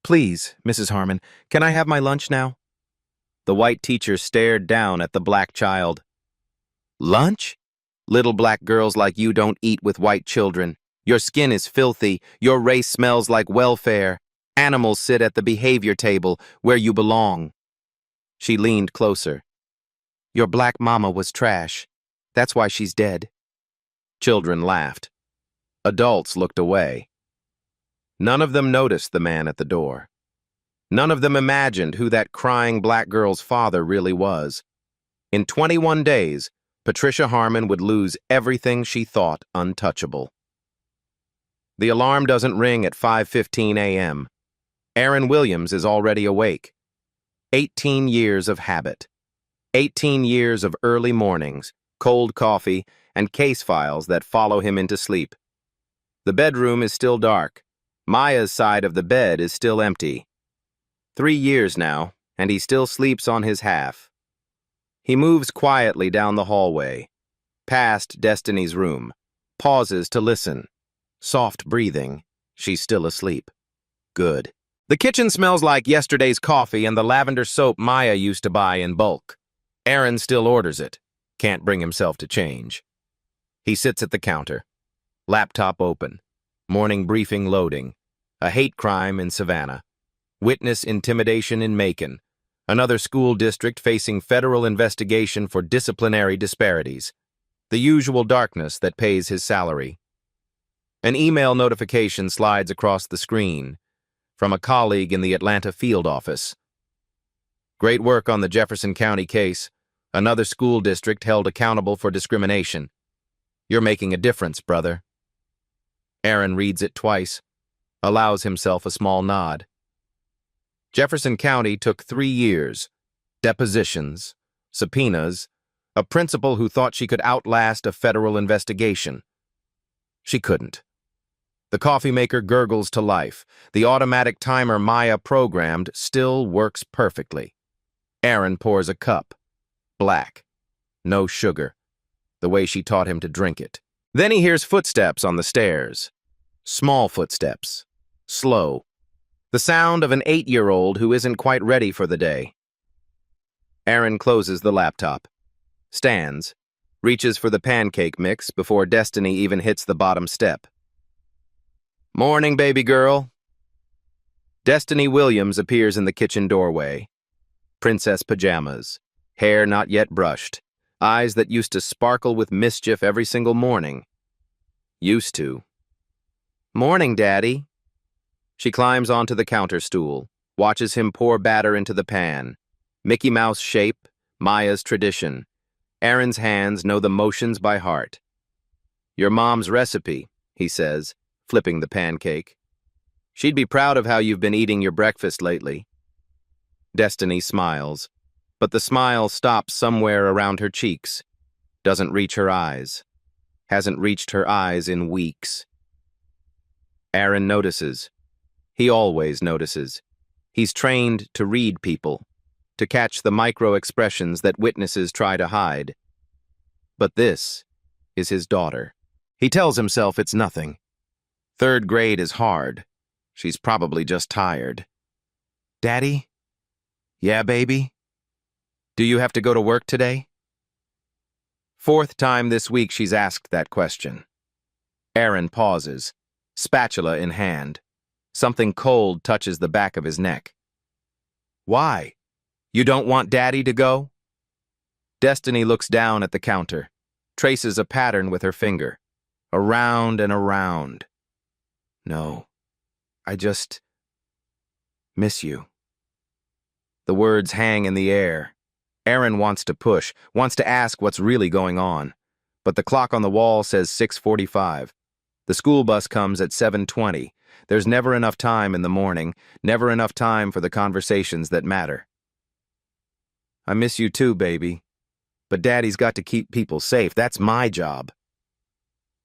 Please, Mrs. Harmon, can I have my lunch now? The white teacher stared down at the black child. Lunch? Little black girls like you don't eat with white children. Your skin is filthy. Your race smells like welfare. Animals sit at the behavior table where you belong. She leaned closer. Your black mama was trash. That's why she's dead. Children laughed. Adults looked away. None of them noticed the man at the door. None of them imagined who that crying black girl's father really was. In 21 days, Patricia Harmon would lose everything she thought untouchable. The alarm doesn't ring at 5:15 a.m. Aaron Williams is already awake. 18 years of habit. 18 years of early mornings, cold coffee, and case files that follow him into sleep. The bedroom is still dark. Maya's side of the bed is still empty. 3 years now, and he still sleeps on his half. He moves quietly down the hallway, past Destiny's room, pauses to listen. Soft breathing. She's still asleep. Good. The kitchen smells like yesterday's coffee and the lavender soap Maya used to buy in bulk. Aaron still orders it. Can't bring himself to change. He sits at the counter. Laptop open. Morning briefing loading. A hate crime in Savannah. Witness intimidation in Macon. Another school district facing federal investigation for disciplinary disparities. The usual darkness that pays his salary. An email notification slides across the screen from a colleague in the Atlanta field office. Great work on the Jefferson County case. Another school district held accountable for discrimination. You're making a difference, brother. Aaron reads it twice, allows himself a small nod. Jefferson County took 3 years. Depositions, subpoenas, a principal who thought she could outlast a federal investigation. She couldn't. The coffee maker gurgles to life. The automatic timer Maya programmed still works perfectly. Aaron pours a cup. Black. No sugar. The way she taught him to drink it. Then he hears footsteps on the stairs. Small footsteps. Slow. The sound of an 8-year-old who isn't quite ready for the day. Aaron closes the laptop. Stands. Reaches for the pancake mix before Destiny even hits the bottom step. Morning, baby girl. Destiny Williams appears in the kitchen doorway. Princess pajamas. Hair not yet brushed. Eyes that used to sparkle with mischief every single morning. Used to. Morning, Daddy. She climbs onto the counter stool, watches him pour batter into the pan. Mickey Mouse shape, Maya's tradition. Aaron's hands know the motions by heart. Your mom's recipe, he says, flipping the pancake. She'd be proud of how you've been eating your breakfast lately. Destiny smiles, but the smile stops somewhere around her cheeks. Doesn't reach her eyes. Hasn't reached her eyes in weeks. Aaron notices. He always notices. He's trained to read people, to catch the micro-expressions that witnesses try to hide. But this is his daughter. He tells himself it's nothing. 3rd grade is hard. She's probably just tired. Daddy? Yeah, baby? Do you have to go to work today? 4th time this week she's asked that question. Aaron pauses, spatula in hand. Something cold touches the back of his neck. Why? You don't want Daddy to go? Destiny looks down at the counter, traces a pattern with her finger. Around and around. No, I just miss you. The words hang in the air. Aaron wants to push, wants to ask what's really going on. But the clock on the wall says 6:45. The school bus comes at 7:20. There's never enough time in the morning, never enough time for the conversations that matter. I miss you too, baby. But Daddy's got to keep people safe. That's my job.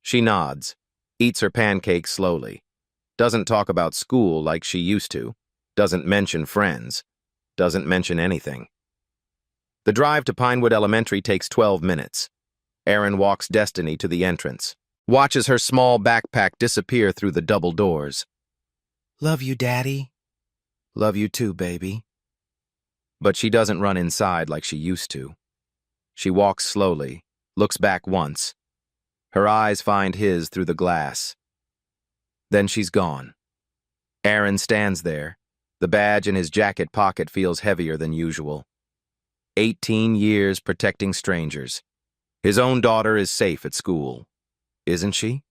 She nods, eats her pancake slowly. Doesn't talk about school like she used to. Doesn't mention friends. Doesn't mention anything. The drive to Pinewood Elementary takes 12 minutes. Aaron walks Destiny to the entrance. Watches her small backpack disappear through the double doors. Love you, Daddy. Love you too, baby. But she doesn't run inside like she used to. She walks slowly, looks back once. Her eyes find his through the glass. Then she's gone. Aaron stands there. The badge in his jacket pocket feels heavier than usual. 18 years protecting strangers. His own daughter is safe at school. Isn't she?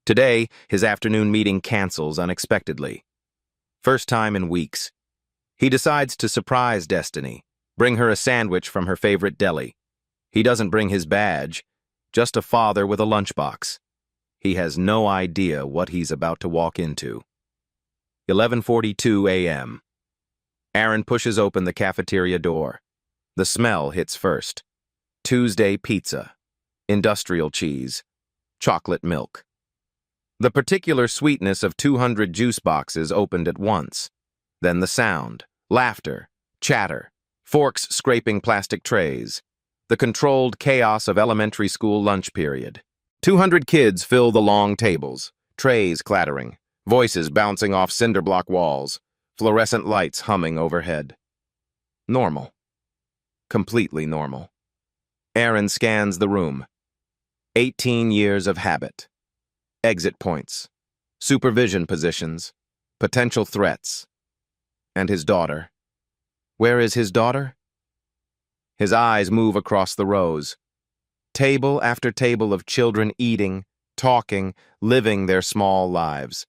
Today, his afternoon meeting cancels unexpectedly. First time in weeks. He decides to surprise Destiny, bring her a sandwich from her favorite deli. He doesn't bring his badge, just a father with a lunchbox. He has no idea what he's about to walk into. 11:42 a.m. Aaron pushes open the cafeteria door. The smell hits first. Tuesday pizza, industrial cheese, chocolate milk. The particular sweetness of 200 juice boxes opened at once. Then the sound, laughter, chatter, forks scraping plastic trays. The controlled chaos of elementary school lunch period. 200 kids fill the long tables, trays clattering, voices bouncing off cinder block walls, fluorescent lights humming overhead. Normal. Completely normal. Aaron scans the room. 18 years of habit. Exit points. Supervision positions. Potential threats. And his daughter. Where is his daughter? His eyes move across the rows. Table after table of children eating, talking, living their small lives.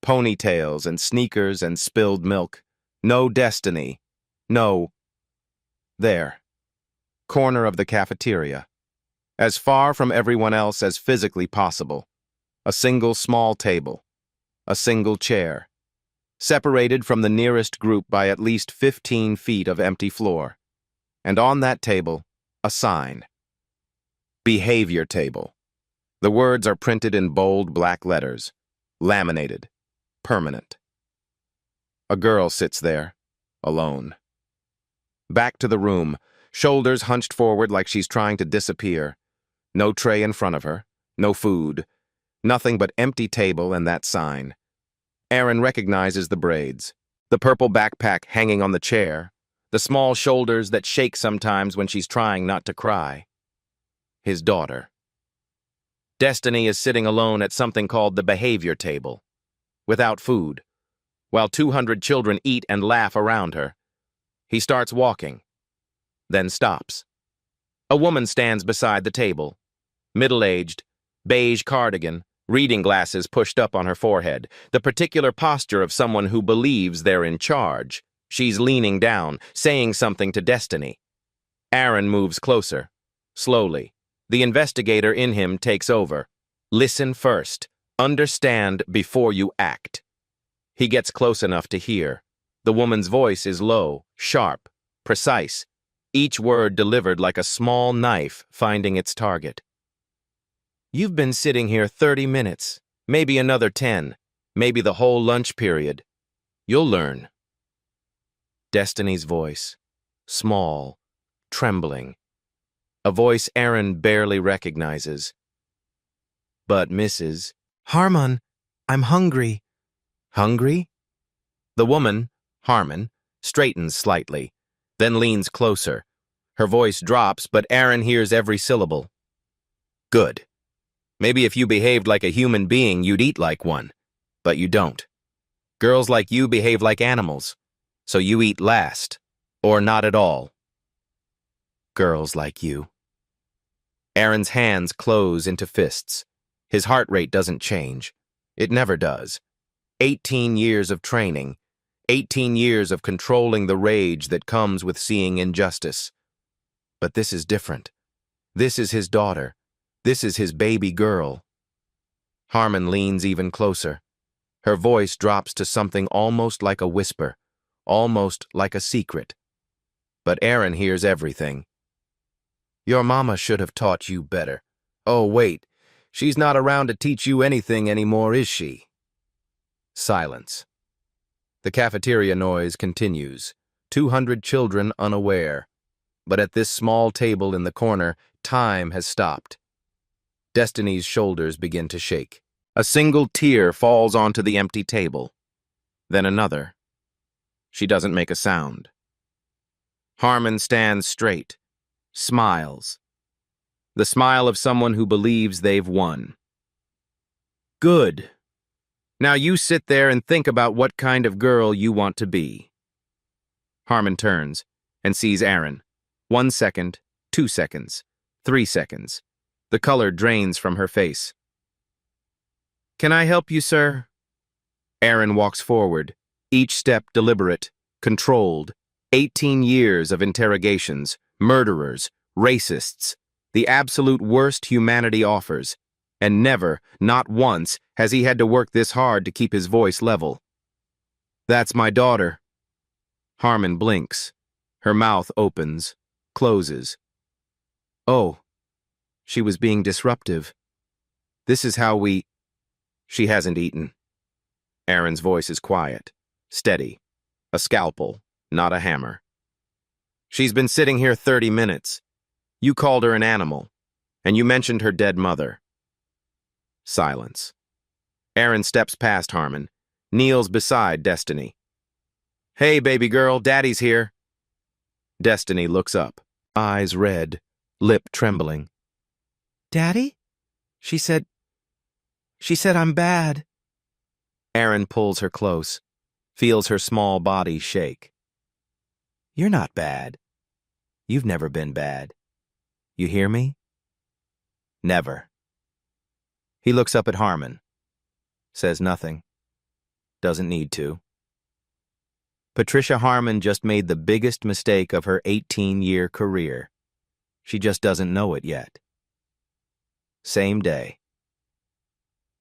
Ponytails and sneakers and spilled milk. No Destiny. No. There. Corner of the cafeteria. As far from everyone else as physically possible. A single small table. A single chair. Separated from the nearest group by at least 15 feet of empty floor. And on that table, a sign. Behavior table. The words are printed in bold black letters. Laminated. Permanent. A girl sits there, alone. Back to the room, shoulders hunched forward like she's trying to disappear. No tray in front of her, no food, nothing but empty table and that sign. Aaron recognizes the braids, the purple backpack hanging on the chair, the small shoulders that shake sometimes when she's trying not to cry. His daughter. Destiny is sitting alone at something called the behavior table, without food, while 200 children eat and laugh around her. He starts walking, then stops. A woman stands beside the table, middle-aged, beige cardigan, reading glasses pushed up on her forehead, the particular posture of someone who believes they're in charge. She's leaning down, saying something to Destiny. Aaron moves closer, slowly. The investigator in him takes over. Listen first. Understand before you act. He gets close enough to hear. The woman's voice is low, sharp, precise, each word delivered like a small knife finding its target. You've been sitting here 30 minutes, maybe another 10, maybe the whole lunch period. You'll learn. Destiny's voice, small, trembling. A voice Aaron barely recognizes. But Mrs. Harmon, I'm hungry. Hungry? The woman, Harmon, straightens slightly, then leans closer. Her voice drops, but Aaron hears every syllable. Good. Maybe if you behaved like a human being, you'd eat like one. But you don't. Girls like you behave like animals, so you eat last, or not at all. Girls like you. Aaron's hands close into fists. His heart rate doesn't change. It never does. 18 years of training. 18 years of controlling the rage that comes with seeing injustice. But this is different. This is his daughter. This is his baby girl. Harmon leans even closer. Her voice drops to something almost like a whisper, almost like a secret. But Aaron hears everything. Your mama should have taught you better. Oh, wait. She's not around to teach you anything anymore, is she? Silence. The cafeteria noise continues. 200 children unaware. But at this small table in the corner, time has stopped. Destiny's shoulders begin to shake. A single tear falls onto the empty table. Then another. She doesn't make a sound. Harmon stands straight, smiles. The smile of someone who believes they've won. Good. Now you sit there and think about what kind of girl you want to be. Harmon turns and sees Aaron. 1 second, 2 seconds, 3 seconds. The color drains from her face. Can I help you, sir? Aaron walks forward, each step deliberate, controlled. 18 years of interrogations, murderers, racists, the absolute worst humanity offers, and never, not once, has he had to work this hard to keep his voice level. That's my daughter. Harmon blinks. Her mouth opens, closes. Oh, she was being disruptive. This is how we... She hasn't eaten. Aaron's voice is quiet, steady. A scalpel, not a hammer. She's been sitting here 30 minutes. You called her an animal, and you mentioned her dead mother. Silence. Aaron steps past Harmon, kneels beside Destiny. Hey, baby girl, Daddy's here. Destiny looks up, eyes red, lip trembling. Daddy? She said I'm bad. Aaron pulls her close, feels her small body shake. You're not bad. You've never been bad. You hear me? Never. He looks up at Harmon, says nothing, doesn't need to. Patricia Harmon just made the biggest mistake of her 18-year career. She just doesn't know it yet. Same day.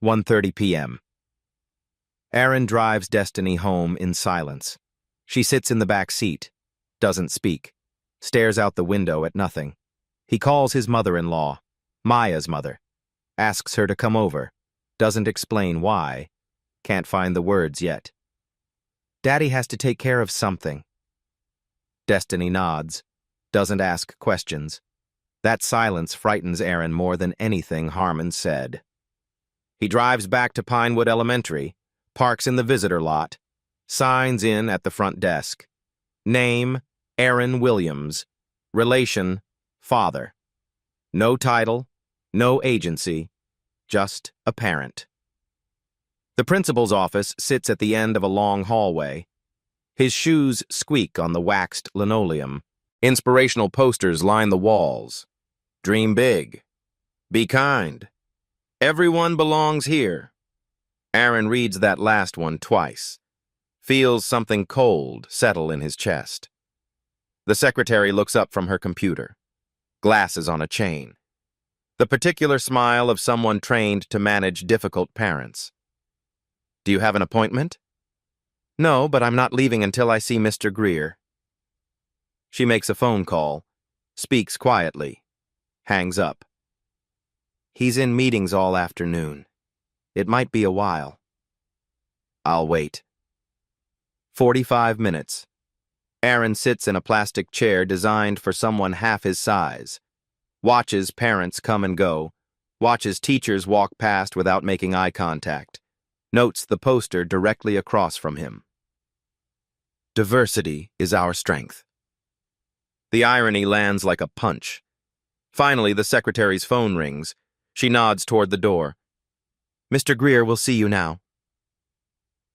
1:30 p.m. Aaron drives Destiny home in silence. She sits in the back seat, doesn't speak, stares out the window at nothing. He calls his mother-in-law, Maya's mother, asks her to come over, doesn't explain why, can't find the words yet. Daddy has to take care of something. Destiny nods, doesn't ask questions. That silence frightens Aaron more than anything Harmon said. He drives back to Pinewood Elementary, parks in the visitor lot, signs in at the front desk. Name, Aaron Williams. Relation, father. No title, no agency, just a parent. The principal's office sits at the end of a long hallway. His shoes squeak on the waxed linoleum. Inspirational posters line the walls. Dream big. Be kind. Everyone belongs here. Aaron reads that last one twice. Feels something cold settle in his chest. The secretary looks up from her computer. Glasses on a chain. The particular smile of someone trained to manage difficult parents. Do you have an appointment? No, but I'm not leaving until I see Mr. Greer. She makes a phone call, speaks quietly, hangs up. He's in meetings all afternoon. It might be a while. I'll wait. 45 minutes. Aaron sits in a plastic chair designed for someone half his size. Watches parents come and go. Watches teachers walk past without making eye contact. Notes the poster directly across from him. Diversity is our strength. The irony lands like a punch. Finally, the secretary's phone rings. She nods toward the door. Mr. Greer will see you now.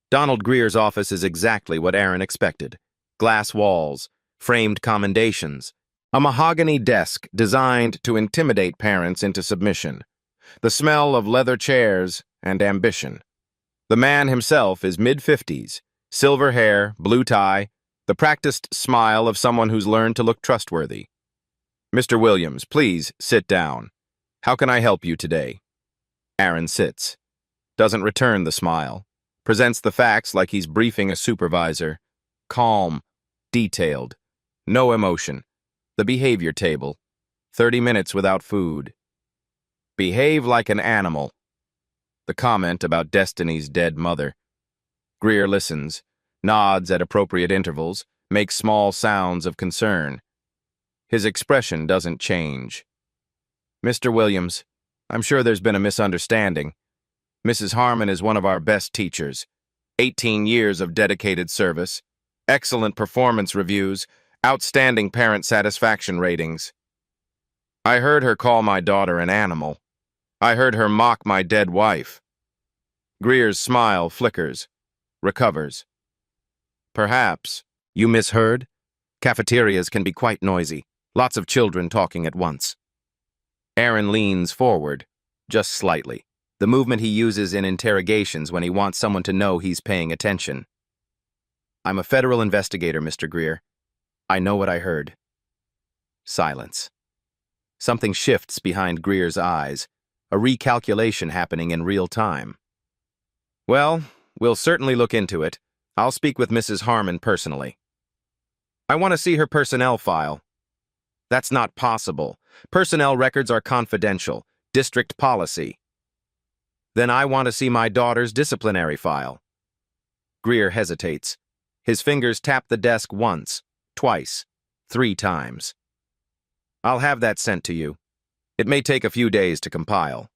Donald Greer's office is exactly what Aaron expected. Glass walls, framed commendations, a mahogany desk designed to intimidate parents into submission, the smell of leather chairs and ambition. The man himself is mid-50s, silver hair, blue tie, the practiced smile of someone who's learned to look trustworthy. Mr. Williams, please sit down. How can I help you today? Aaron sits, doesn't return the smile, presents the facts like he's briefing a supervisor. Calm, detailed, no emotion. The behavior table, 30 minutes without food. Behave like an animal. The comment about Destiny's dead mother. Greer listens, nods at appropriate intervals, makes small sounds of concern. His expression doesn't change. Mr. Williams, I'm sure there's been a misunderstanding. Mrs. Harmon is one of our best teachers. 18 years of dedicated service. excellent performance reviews, outstanding parent satisfaction ratings. I heard her call my daughter an animal. I heard her mock my dead wife. Greer's smile flickers, recovers. Perhaps. You misheard? Cafeterias can be quite noisy. Lots of children talking at once. Aaron leans forward, just slightly. The movement he uses in interrogations when he wants someone to know he's paying attention. I'm a federal investigator, Mr. Greer. I know what I heard. Silence. Something shifts behind Greer's eyes, a recalculation happening in real time. Well, we'll certainly look into it. I'll speak with Mrs. Harmon personally. I want to see her personnel file. That's not possible. Personnel records are confidential. District policy. Then I want to see my daughter's disciplinary file. Greer hesitates. His fingers tap the desk once, twice, 3 times. I'll have that sent to you. It may take a few days to compile.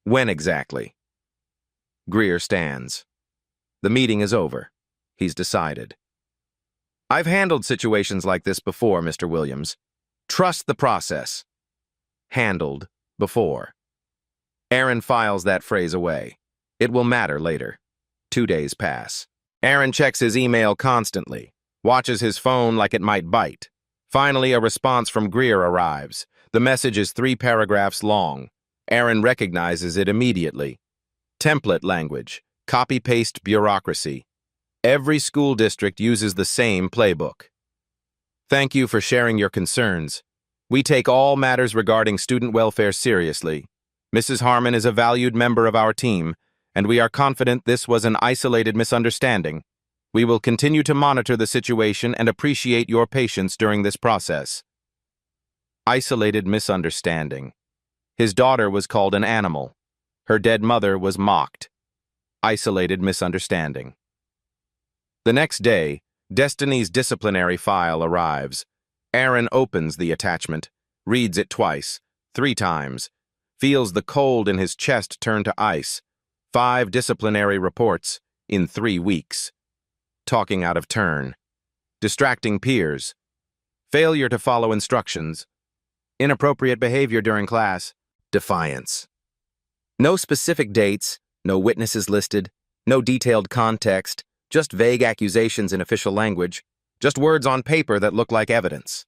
When exactly? Greer stands. The meeting is over. He's decided. I've handled situations like this before, Mr. Williams. Trust the process. Handled before. Aaron files that phrase away. It will matter later. 2 days pass. Aaron checks his email constantly, watches his phone like it might bite. Finally, a response from Greer arrives. The message is 3 paragraphs long. Aaron recognizes it immediately. Template language, copy-paste bureaucracy. Every school district uses the same playbook. Thank you for sharing your concerns. We take all matters regarding student welfare seriously. Mrs. Harmon is a valued member of our team, and we are confident this was an isolated misunderstanding. We will continue to monitor the situation and appreciate your patience during this process. Isolated misunderstanding. His daughter was called an animal. Her dead mother was mocked. Isolated misunderstanding. The next day, Destiny's disciplinary file arrives. Aaron opens the attachment, reads it twice, 3 times, feels the cold in his chest turn to ice. 5 disciplinary reports in 3 weeks. Talking out of turn. Distracting peers. Failure to follow instructions. Inappropriate behavior during class. Defiance. No specific dates, no witnesses listed, no detailed context, just vague accusations in official language, just words on paper that look like evidence.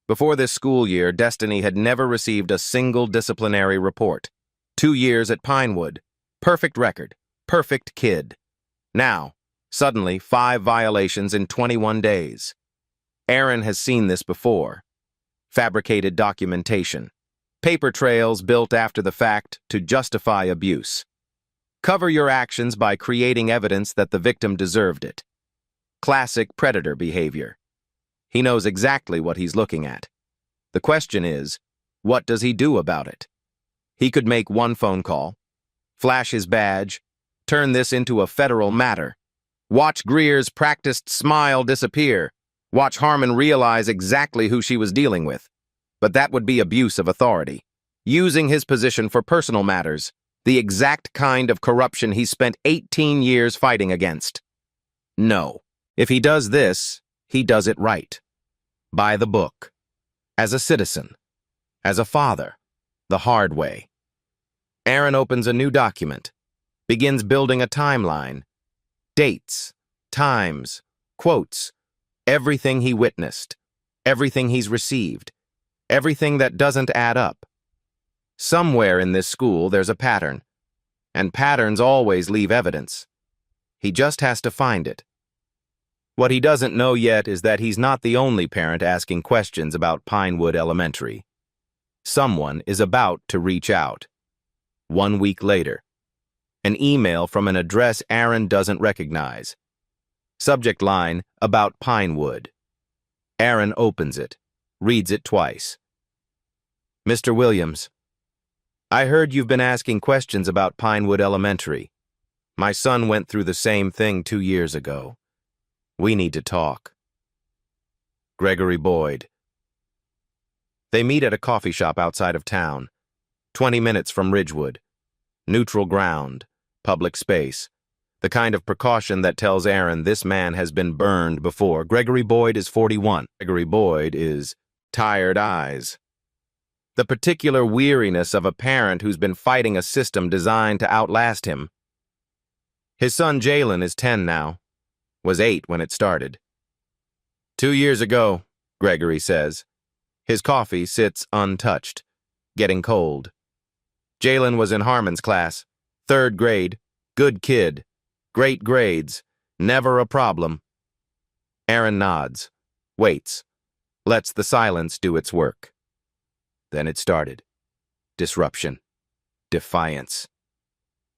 Before this school year, Destiny had never received a single disciplinary report. 2 years at Pinewood. Perfect record. Perfect kid. Now, suddenly, 5 violations in 21 days. Aaron has seen this before. Fabricated documentation. Paper trails built after the fact to justify abuse. Cover your actions by creating evidence that the victim deserved it. Classic predator behavior. He knows exactly what he's looking at. The question is, what does he do about it? He could make 1 phone call, flash his badge, turn this into a federal matter. Watch Greer's practiced smile disappear. Watch Harmon realize exactly who she was dealing with. But that would be abuse of authority. Using his position for personal matters. The exact kind of corruption he spent 18 years fighting against. No. If he does this, he does it right. By the book. As a citizen. As a father. The hard way. Aaron opens a new document. Begins building a timeline. Dates. Times. Quotes. Everything he witnessed. Everything he's received. Everything that doesn't add up. Somewhere in this school there's a pattern. And patterns always leave evidence. He just has to find it. What he doesn't know yet is that he's not the only parent asking questions about Pinewood Elementary. Someone is about to reach out. 1 week later. An email from an address Aaron doesn't recognize. Subject line, about Pinewood. Aaron opens it, reads it twice. Mr. Williams, I heard you've been asking questions about Pinewood Elementary. My son went through the same thing 2 years ago. We need to talk. Gregory Boyd. They meet at a coffee shop outside of town, 20 minutes from Ridgewood. Neutral ground, public space. The kind of precaution that tells Aaron this man has been burned before. Gregory Boyd is 41. Gregory Boyd is tired eyes. The particular weariness of a parent who's been fighting a system designed to outlast him. His son Jalen is 10 now, was 8 when it started. 2 years ago, Gregory says. His coffee sits untouched, getting cold. Jalen was in Harmon's class, 3rd grade, good kid, great grades, never a problem. Aaron nods, waits, lets the silence do its work. Then it started. Disruption, defiance,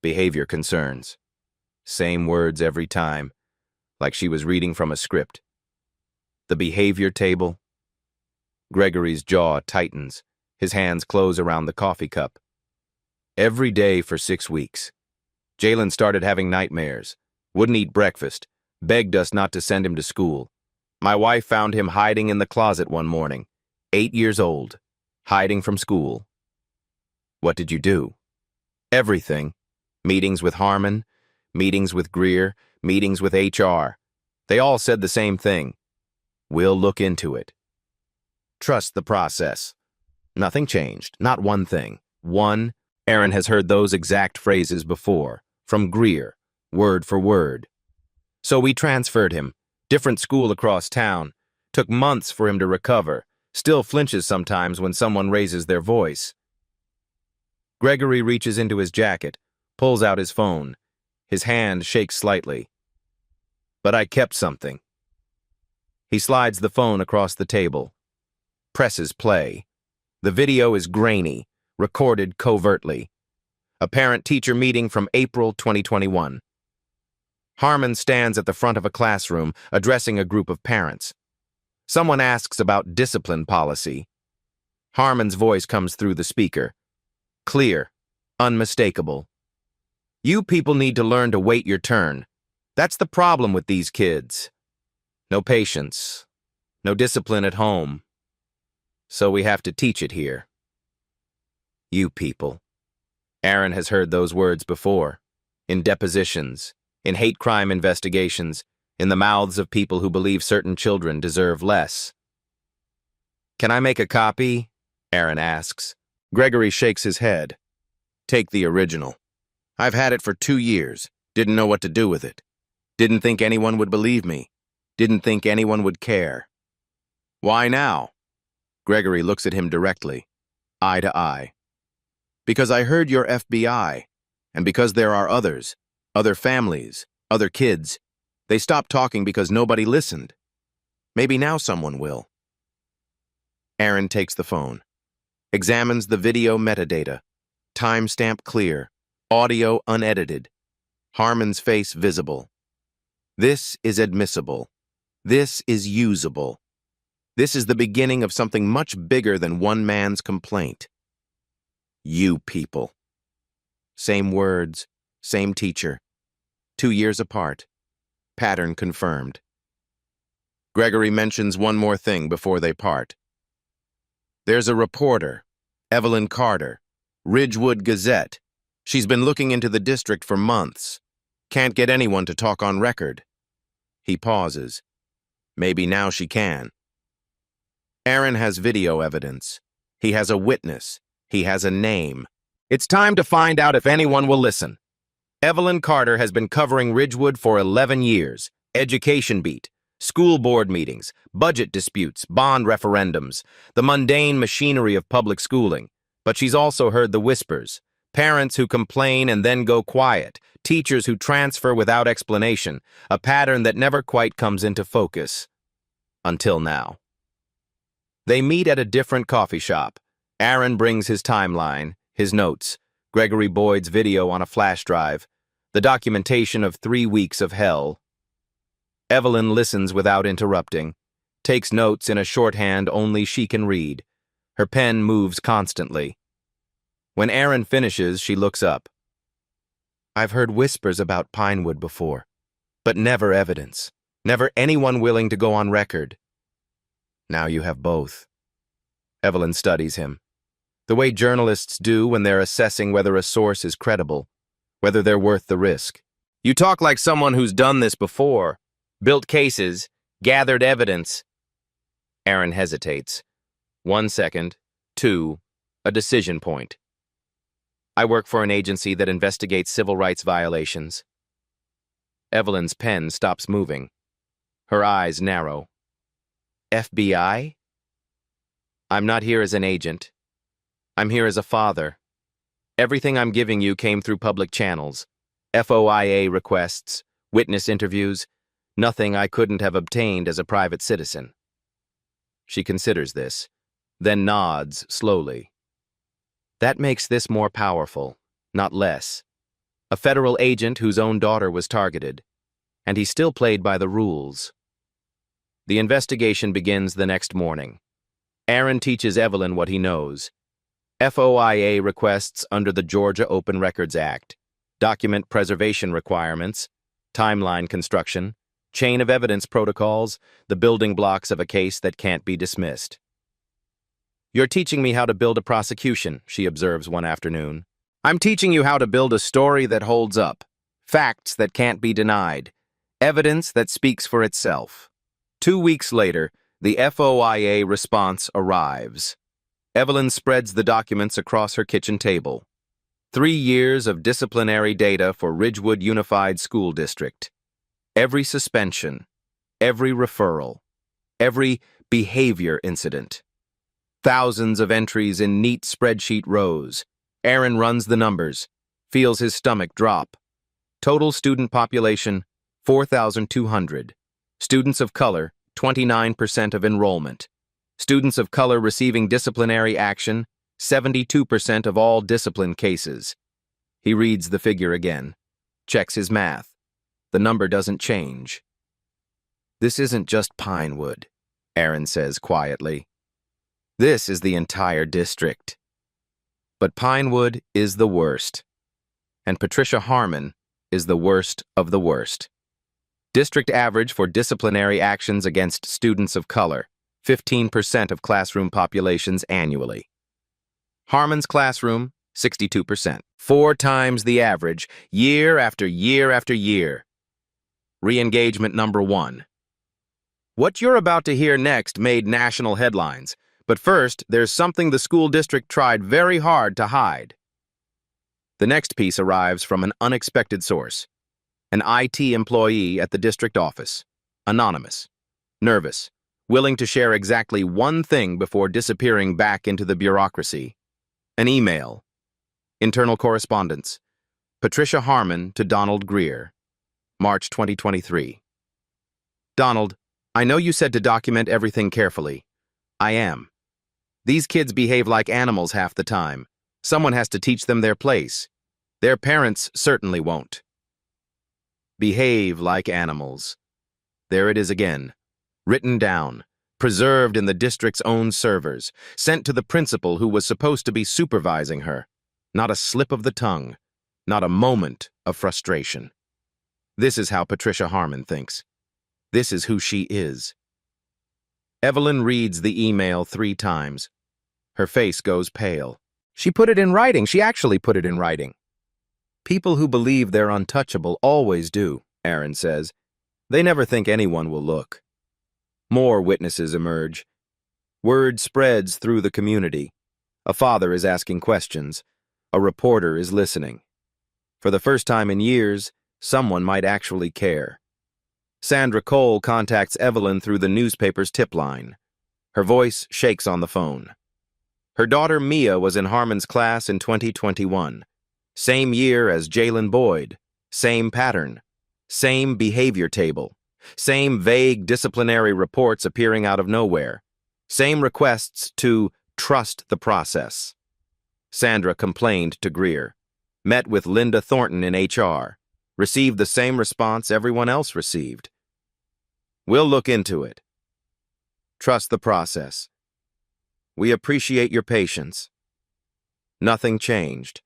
behavior concerns. Same words every time, like she was reading from a script. The behavior table. Gregory's jaw tightens, his hands close around the coffee cup. Every day for 6 weeks. Jalen started having nightmares, wouldn't eat breakfast, begged us not to send him to school. My wife found him hiding in the closet one morning, 8 years old, hiding from school. What did you do? Everything. Meetings with Harmon, meetings with Greer, meetings with HR. They all said the same thing. We'll look into it. Trust the process. Nothing changed, not one thing. Aaron has heard those exact phrases before, from Greer, word for word. So we transferred him, different school across town. Took months for him to recover, still flinches sometimes when someone raises their voice. Gregory reaches into his jacket, pulls out his phone. His hand shakes slightly. But I kept something. He slides the phone across the table. Presses play. The video is grainy, recorded covertly. A parent-teacher meeting from April 2021. Harmon stands at the front of a classroom, addressing a group of parents. Someone asks about discipline policy. Harmon's voice comes through the speaker. Clear, unmistakable. You people need to learn to wait your turn. That's the problem with these kids. No patience, no discipline at home. So we have to teach it here. You people. Aaron has heard those words before, in depositions, in hate crime investigations, in the mouths of people who believe certain children deserve less. Can I make a copy? Aaron asks. Gregory shakes his head. Take the original. I've had it for 2 years, didn't know what to do with it. Didn't think anyone would believe me. Didn't think anyone would care. Why now? Gregory looks at him directly, eye to eye. Because I heard you're FBI, and because there are others, other families, other kids. They stopped talking because nobody listened. Maybe now someone will. Aaron takes the phone, examines the video metadata, timestamp clear, audio unedited, Harmon's face visible. This is admissible. This is usable. This is the beginning of something much bigger than one man's complaint. You people. Same words, same teacher. 2 years apart. Pattern confirmed. Gregory mentions one more thing before they part. There's a reporter, Evelyn Carter, Ridgewood Gazette. She's been looking into the district for months. Can't get anyone to talk on record. He pauses. Maybe now she can. Aaron has video evidence. He has a witness. He has a name. It's time to find out if anyone will listen. Evelyn Carter has been covering Ridgewood for 11 years. Education beat, school board meetings, budget disputes, bond referendums, the mundane machinery of public schooling. But she's also heard the whispers. Parents who complain and then go quiet. Teachers who transfer without explanation. A pattern that never quite comes into focus. Until now. They meet at a different coffee shop. Aaron brings his timeline, his notes, Gregory Boyd's video on a flash drive, the documentation of 3 weeks of hell. Evelyn listens without interrupting, takes notes in a shorthand only she can read. Her pen moves constantly. When Aaron finishes, she looks up. I've heard whispers about Pinewood before, but never evidence, never anyone willing to go on record. Now you have both. Evelyn studies him. The way journalists do when they're assessing whether a source is credible, whether they're worth the risk. You talk like someone who's done this before. Built cases, gathered evidence. Aaron hesitates. 1 second. 2. A decision point. I work for an agency that investigates civil rights violations. Evelyn's pen stops moving. Her eyes narrow. FBI? I'm not here as an agent. I'm here as a father. Everything I'm giving you came through public channels. FOIA requests, witness interviews, nothing I couldn't have obtained as a private citizen. She considers this, then nods slowly. That makes this more powerful, not less. A federal agent whose own daughter was targeted, and he still played by the rules. The investigation begins the next morning. Aaron teaches Evelyn what he knows. FOIA requests under the Georgia Open Records Act, document preservation requirements, timeline construction, chain of evidence protocols, the building blocks of a case that can't be dismissed. You're teaching me how to build a prosecution, she observes one afternoon. I'm teaching you how to build a story that holds up, facts that can't be denied, evidence that speaks for itself. 2 weeks later, the FOIA response arrives. Evelyn spreads the documents across her kitchen table. 3 years of disciplinary data for Ridgewood Unified School District. Every suspension, every referral, every behavior incident. Thousands of entries in neat spreadsheet rows. Aaron runs the numbers, feels his stomach drop. Total student population, 4,200. Students of color, 29% of enrollment. Students of color receiving disciplinary action, 72% of all discipline cases. He reads the figure again, checks his math. The number doesn't change. This isn't just Pinewood, Aaron says quietly. This is the entire district. But Pinewood is the worst. And Patricia Harmon is the worst of the worst. District average for disciplinary actions against students of color, 15% of classroom populations annually. Harmon's classroom, 62%. 4 times the average, year after year after year. Re-engagement number 1. What you're about to hear next made national headlines. But first, there's something the school district tried very hard to hide. The next piece arrives from an unexpected source. An IT employee at the district office. Anonymous. Nervous. Willing to share exactly one thing before disappearing back into the bureaucracy. An email. Internal correspondence. Patricia Harmon to Donald Greer. March 2023. Donald, I know you said to document everything carefully. I am. These kids behave like animals half the time. Someone has to teach them their place. Their parents certainly won't. Behave like animals. There it is again. Written down. Preserved in the district's own servers. Sent to the principal who was supposed to be supervising her. Not a slip of the tongue. Not a moment of frustration. This is how Patricia Harmon thinks. This is who she is. Evelyn reads the email 3 times. Her face goes pale. She put it in writing. She actually put it in writing. People who believe they're untouchable always do, Aaron says. They never think anyone will look. More witnesses emerge. Word spreads through the community. A father is asking questions. A reporter is listening. For the first time in years, someone might actually care. Sandra Cole contacts Evelyn through the newspaper's tip line. Her voice shakes on the phone. Her daughter Mia was in Harmon's class in 2021. Same year as Jalen Boyd. Same pattern. Same behavior table. Same vague disciplinary reports appearing out of nowhere. Same requests to trust the process. Sandra complained to Greer. Met with Linda Thornton in HR. Received the same response everyone else received. We'll look into it. Trust the process. We appreciate your patience. Nothing changed.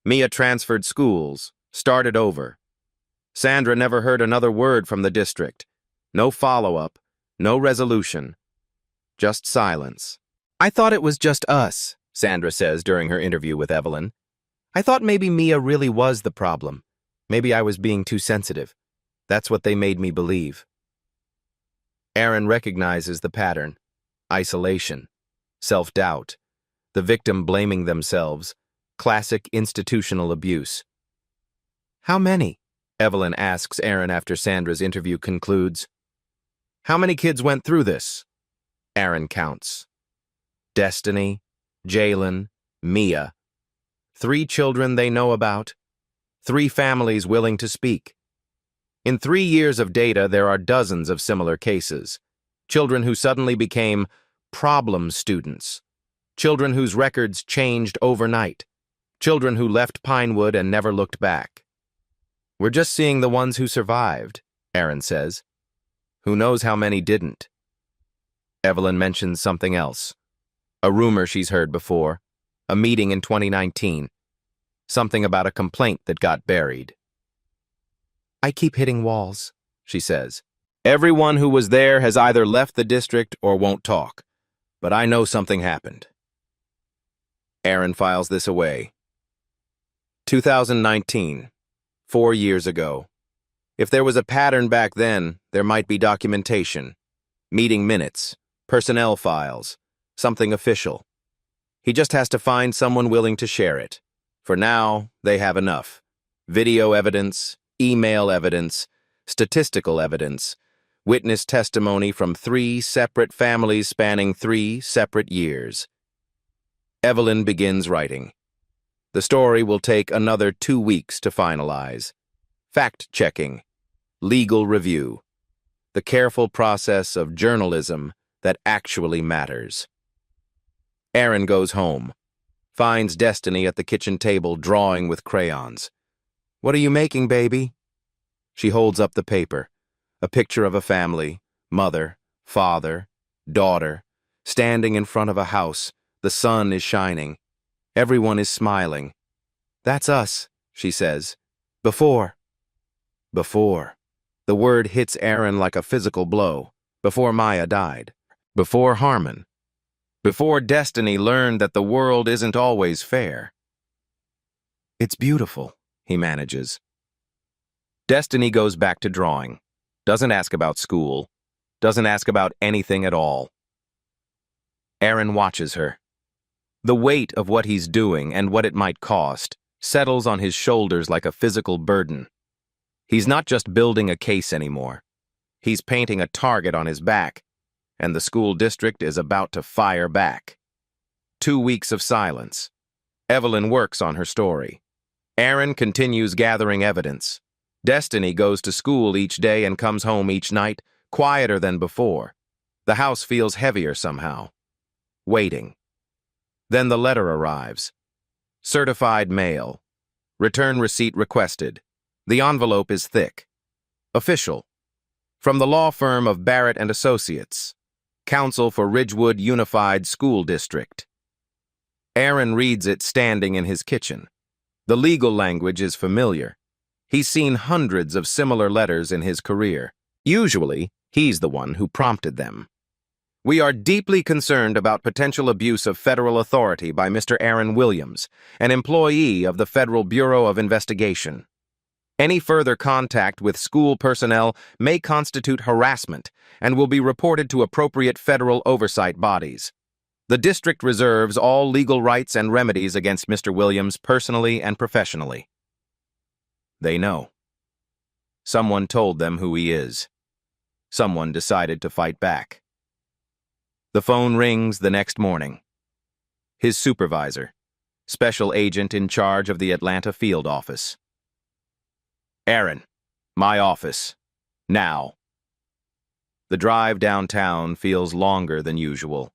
Mia transferred schools, started over. Sandra never heard another word from the district. No follow-up, no resolution. Just silence. I thought it was just us, Sandra says during her interview with Evelyn. I thought maybe Mia really was the problem. Maybe I was being too sensitive. That's what they made me believe. Aaron recognizes the pattern: isolation, self-doubt, the victim blaming themselves, classic institutional abuse. How many? Evelyn asks Aaron after Sandra's interview concludes. How many kids went through this? Aaron counts. Destiny, Jalen, Mia. 3 children they know about. 3 families willing to speak. In 3 years of data, there are dozens of similar cases. Children who suddenly became problem students. Children whose records changed overnight. Children who left Pinewood and never looked back. We're just seeing the ones who survived, Aaron says. Who knows how many didn't? Evelyn mentions something else. A rumor she's heard before. A meeting in 2019. Something about a complaint that got buried. I keep hitting walls, she says. Everyone who was there has either left the district or won't talk. But I know something happened. Aaron files this away. 2019. 4 years ago. If there was a pattern back then, there might be documentation, meeting minutes, personnel files, something official. He just has to find someone willing to share it. For now, they have enough. Video evidence, email evidence, statistical evidence, witness testimony from 3 separate families spanning 3 separate years. Evelyn begins writing. The story will take another 2 weeks to finalize. Fact-checking, legal review, the careful process of journalism that actually matters. Aaron goes home, finds Destiny at the kitchen table drawing with crayons. What are you making, baby? She holds up the paper, a picture of a family, mother, father, daughter, standing in front of a house. The sun is shining. Everyone is smiling. That's us, she says. Before. Before. The word hits Aaron like a physical blow. Before Maya died. Before Harmon. Before Destiny learned that the world isn't always fair. It's beautiful, he manages. Destiny goes back to drawing. Doesn't ask about school. Doesn't ask about anything at all. Aaron watches her. The weight of what he's doing and what it might cost settles on his shoulders like a physical burden. He's not just building a case anymore. He's painting a target on his back, and the school district is about to fire back. 2 weeks of silence. Evelyn works on her story. Aaron continues gathering evidence. Destiny goes to school each day and comes home each night, quieter than before. The house feels heavier somehow. Waiting. Then the letter arrives. Certified mail. Return receipt requested. The envelope is thick. Official. From the law firm of Barrett and Associates. Counsel for Ridgewood Unified School District. Aaron reads it standing in his kitchen. The legal language is familiar. He's seen hundreds of similar letters in his career. Usually, he's the one who prompted them. We are deeply concerned about potential abuse of federal authority by Mr. Aaron Williams, an employee of the Federal Bureau of Investigation. Any further contact with school personnel may constitute harassment and will be reported to appropriate federal oversight bodies. The district reserves all legal rights and remedies against Mr. Williams personally and professionally. They know. Someone told them who he is. Someone decided to fight back. The phone rings the next morning. His supervisor, special agent in charge of the Atlanta field office. Aaron, my office. Now. The drive downtown feels longer than usual.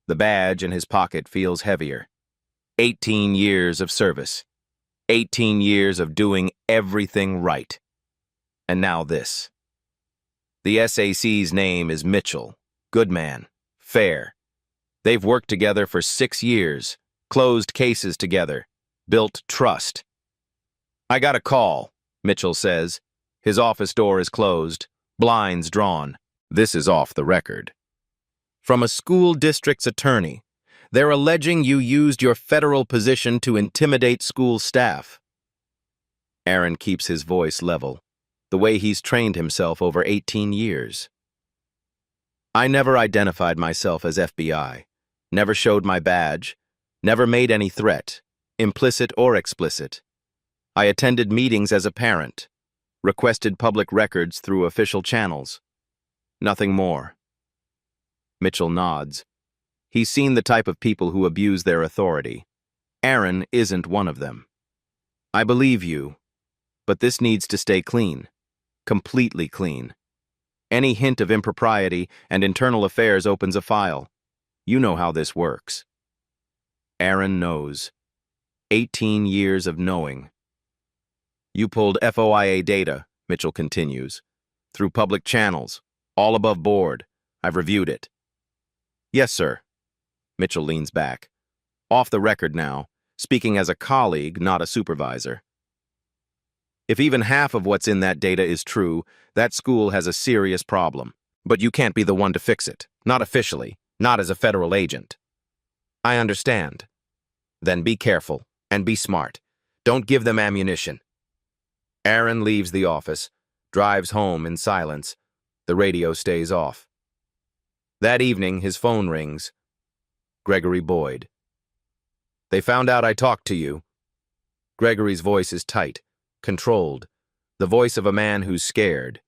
The badge in his pocket feels heavier. 18 years of service. 18 years of doing everything right. And now this. The SAC's name is Mitchell. Good man. Fair. They've worked together for 6 years, closed cases together, built trust. I got a call, Mitchell says. His office door is closed, blinds drawn. This is off the record. From a school district's attorney. They're alleging you used your federal position to intimidate school staff. Aaron keeps his voice level, the way he's trained himself over 18 years. I never identified myself as FBI, never showed my badge, never made any threat, implicit or explicit. I attended meetings as a parent, requested public records through official channels. Nothing more. Mitchell nods. He's seen the type of people who abuse their authority. Aaron isn't one of them. I believe you, but this needs to stay clean. Completely clean. Any hint of impropriety and internal affairs opens a file. You know how this works. Aaron knows. 18 years of knowing. You pulled FOIA data, Mitchell continues, through public channels, all above board. I've reviewed it. Yes, sir. Mitchell leans back. Off the record now, speaking as a colleague, not a supervisor. If even half of what's in that data is true, that school has a serious problem. But you can't be the one to fix it. Not officially. Not as a federal agent. I understand. Then be careful and be smart. Don't give them ammunition. Aaron leaves the office, drives home in silence. The radio stays off. That evening, his phone rings. Gregory Boyd. They found out I talked to you. Gregory's voice is tight, controlled, the voice of a man who's scared.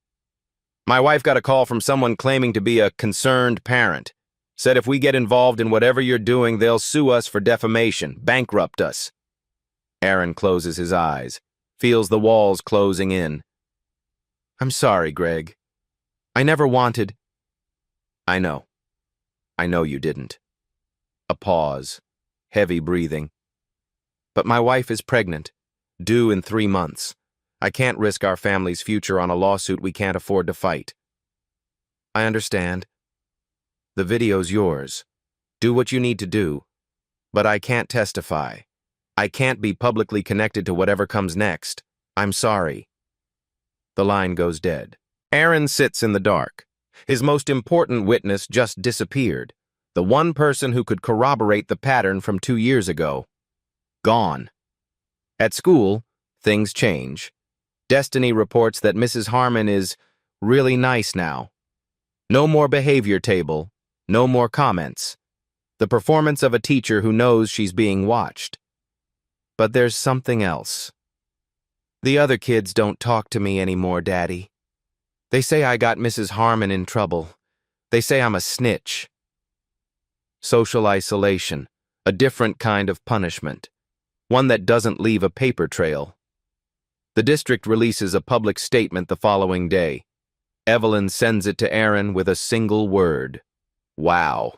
My wife got a call from someone claiming to be a concerned parent. Said if we get involved in whatever you're doing, they'll sue us for defamation, bankrupt us. Aaron closes his eyes, feels the walls closing in. I'm sorry, Greg. I never wanted. I know. I know you didn't. A pause, heavy breathing. But my wife is pregnant, due in 3 months. I can't risk our family's future on a lawsuit we can't afford to fight. I understand. The video's yours. Do what you need to do. But I can't testify. I can't be publicly connected to whatever comes next. I'm sorry. The line goes dead. Aaron sits in the dark. His most important witness just disappeared. The one person who could corroborate the pattern from 2 years ago. Gone. At school, things change. Destiny reports that Mrs. Harmon is really nice now. No more behavior table. No more comments. The performance of a teacher who knows she's being watched. But there's something else. The other kids don't talk to me anymore, Daddy. They say I got Mrs. Harmon in trouble. They say I'm a snitch. Social isolation, a different kind of punishment, one that doesn't leave a paper trail. The district releases a public statement the following day. Evelyn sends it to Aaron with a single word. Wow.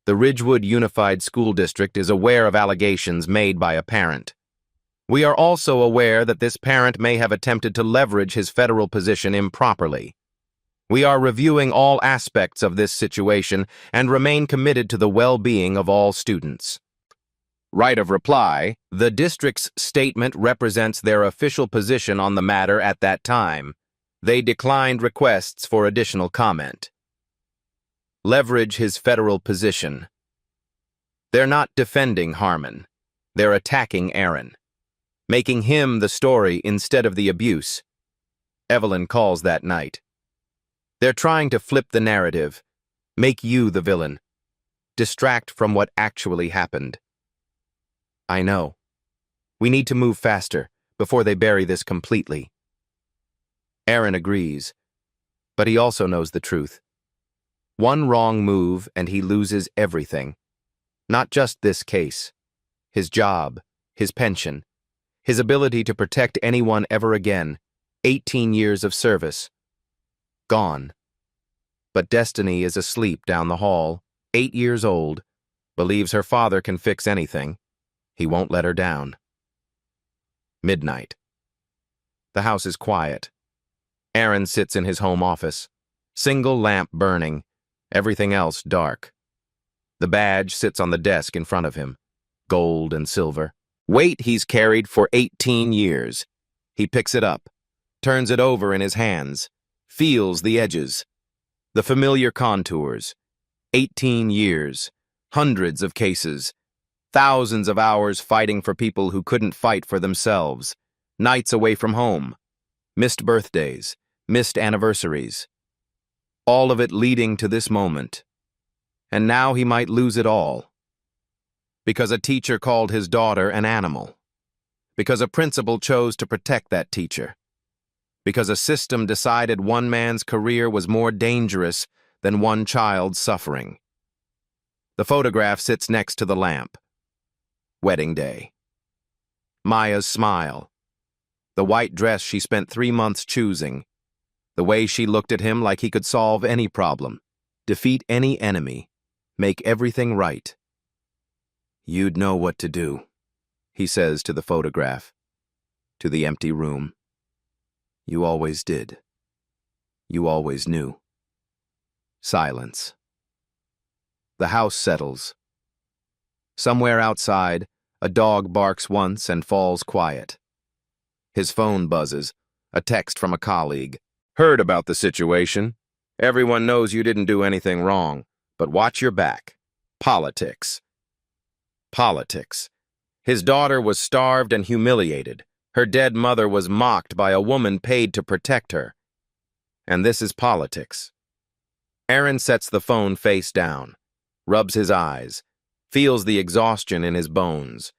The Ridgewood Unified School District is aware of allegations made by a parent. We are also aware that this parent may have attempted to leverage his federal position improperly. We are reviewing all aspects of this situation and remain committed to the well-being of all students. Right of reply, the district's statement represents their official position on the matter at that time. They declined requests for additional comment. Leverage his federal position. They're not defending Harmon. They're attacking Aaron, making him the story instead of the abuse. Evelyn calls that night. They're trying to flip the narrative, make you the villain, distract from what actually happened. I know. We need to move faster before they bury this completely. Aaron agrees, but he also knows the truth. One wrong move and he loses everything. Not just this case. His job, his pension, his ability to protect anyone ever again. 18 years of service. Gone. But Destiny is asleep down the hall, 8 years old, believes her father can fix anything. He won't let her down. Midnight. The house is quiet. Aaron sits in his home office. Single lamp burning. Everything else dark. The badge sits on the desk in front of him. Gold and silver. Weight he's carried for 18 years. He picks it up, turns it over in his hands, feels the edges. The familiar contours. 18 years. Hundreds of cases. Thousands of hours fighting for people who couldn't fight for themselves. nights away from home, missed birthdays, missed anniversaries. All of it leading to this moment. And now he might lose it all. Because a teacher called his daughter an animal. Because a principal chose to protect that teacher. Because a system decided one man's career was more dangerous than one child's suffering. The photograph sits next to the lamp. Wedding day. Maya's smile. The white dress she spent 3 months choosing. The way she looked at him like he could solve any problem, defeat any enemy, make everything right. "You'd know what to do," he says to the photograph, to the empty room. "You always did. You always knew." Silence. The house settles. Somewhere outside, a dog barks once and falls quiet. His phone buzzes, a text from a colleague. "Heard about the situation. Everyone knows you didn't do anything wrong, but watch your back. Politics." Politics. His daughter was starved and humiliated. Her dead mother was mocked by a woman paid to protect her. And this is politics. Aaron sets the phone face down, rubs his eyes, feels the exhaustion in his bones.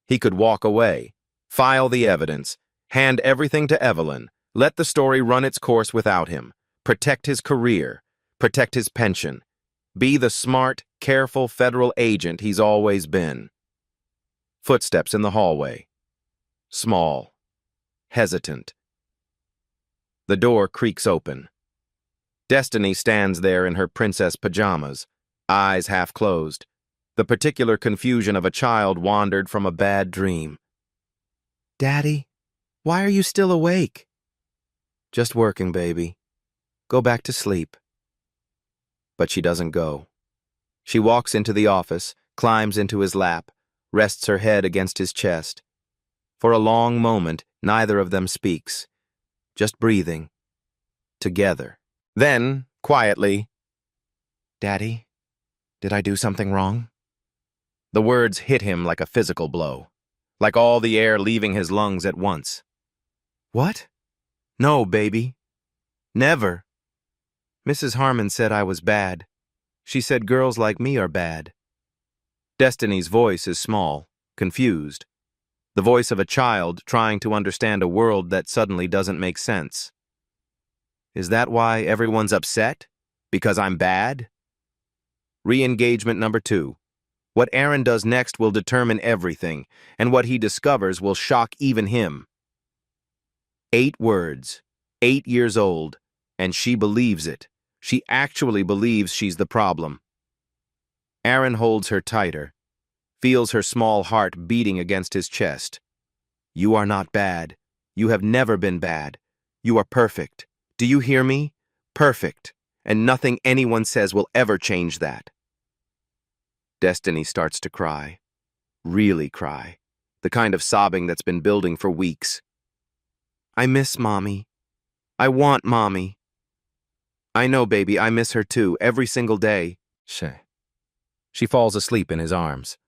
He could walk away, file the evidence, hand everything to Evelyn, let the story run its course without him, protect his career, protect his pension, be the smart, careful federal agent he's always been. Footsteps in the hallway. Small. Hesitant. The door creaks open. Destiny stands there in her princess pajamas, eyes half closed. The particular confusion of a child wandered from a bad dream. "Daddy, why are you still awake?" "Just working, baby. Go back to sleep." But she doesn't go. She walks into the office, climbs into his lap, rests her head against his chest. For a long moment, neither of them speaks, just breathing, together. Then, quietly, "Daddy, did I do something wrong?" The words hit him like a physical blow, like all the air leaving his lungs at once. "What? No, baby. Never. Mrs. Harmon said I was bad. She said girls like me are bad." Destiny's voice is small, confused. The voice of a child trying to understand a world that suddenly doesn't make sense. "Is that why everyone's upset? Because I'm bad?" Re-engagement number 2. What Aaron does next will determine everything, and what he discovers will shock even him. 8 words, 8 years old, and she believes it. She actually believes she's the problem. Aaron holds her tighter, feels her small heart beating against his chest. "You are not bad. You have never been bad. You are perfect. Do you hear me? Perfect. And nothing anyone says will ever change that." Destiny starts to cry. Really cry. The kind of sobbing that's been building for weeks. "I miss Mommy. I want Mommy." "I know, baby, I miss her too, every single day." She falls asleep in his arms.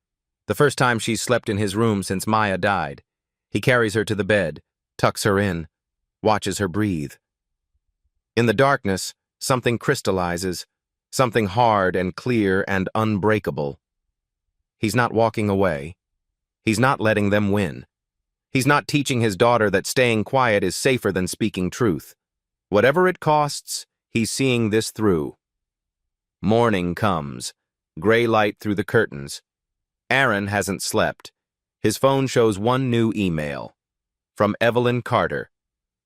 The first time she's slept in his room since Maya died. He carries her to the bed, tucks her in, watches her breathe. In the darkness, something crystallizes, something hard and clear and unbreakable. He's not walking away. He's not letting them win. He's not teaching his daughter that staying quiet is safer than speaking truth. Whatever it costs, he's seeing this through. Morning comes, gray light through the curtains. Aaron hasn't slept. His phone shows one new email. From Evelyn Carter.